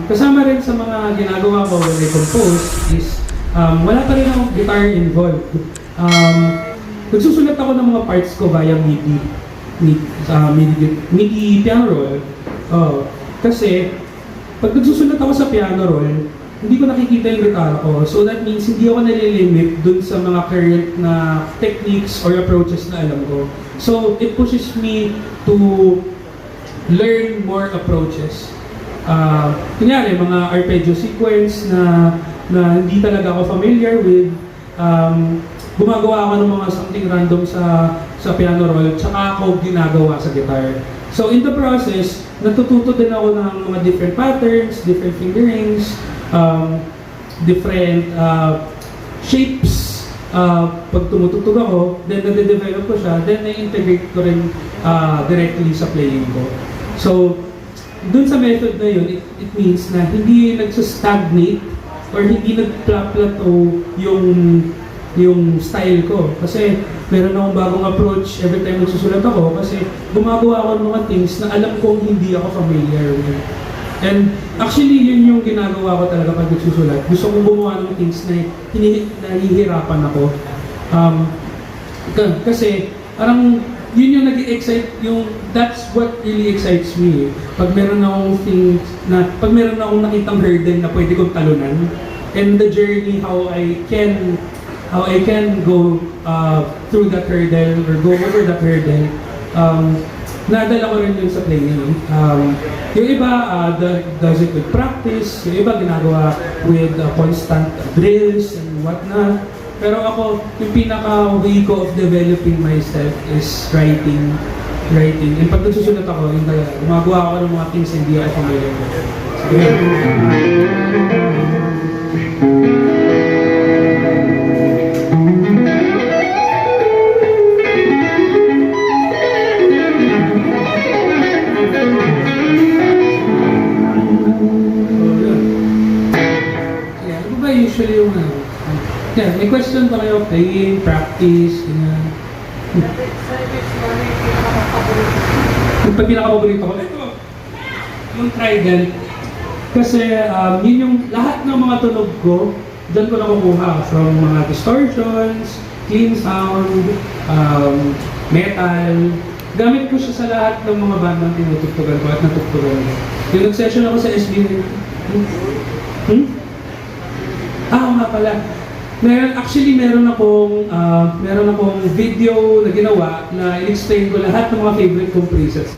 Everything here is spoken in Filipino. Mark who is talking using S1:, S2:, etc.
S1: Kasama rin sa mga ginagawa ko when I compose is wala pa rin akong guitar involved. Nagsusulat ako ng mga parts ko via MIDI piano roll. Kasi pag nagsusulat ako sa piano roll, hindi ko nakikita yung gitara ko. So that means hindi ako nalilimit dun sa mga current na techniques or approaches na alam ko. So it pushes me to learn more approaches. Kunyari, mga arpeggio sequence na hindi talaga ako familiar with. Gumagawa ako ng mga something random sa piano roll, tsaka ako ginagawa sa guitar. So in the process, natututo din ako ng mga different patterns, different fingerings, different shapes. Pag tumutugtog ako, then nade-develop ko siya, then na-integrate ko rin directly sa playing ko. So, dun sa method na yun, it means na hindi nagsa-stagnate or hindi nag-plateau yung style ko. Kasi meron akong bagong approach every time nagsusulat ako kasi gumagawa ako ng mga things na alam kong hindi ako familiar with. And actually, yun yung ginagawa ko talaga pag nagsusulat. Gusto kong gumawa ng things na nahihirapan ako. Kasi parang yun yung nag-excite, that's what really excites me. Pag meron akong things pag meron akong nakitang hurdle na pwede kong talunan, and the journey how I can go through that hurdle or go over that hurdle, nadala ko rin yun sa playing. Yung iba does it with practice, yung iba ginagawa with constant drills and whatnot. Pero ako, yung pinaka-way ko of developing myself is writing. And pag nagsusulat ako, yung talaga, gumagawa ako ng mga things hindi ako familiar with. Sige. Ano ba usually yung may question pa kayo, playing, practice, yung pinaka-paborito ko, ito, yung Trident. Kasi yun yung lahat ng mga tunog ko, dyan ko nakukuha. From mga distortions, clean sound, metal. Gamit ko siya sa lahat ng mga bandang tinutugtugan ko at natugtugan ko. Yung nag-session ako sa SB, nga pala. Meron akong video na ginawa na in-explain ko lahat ng mga favorite kong presets.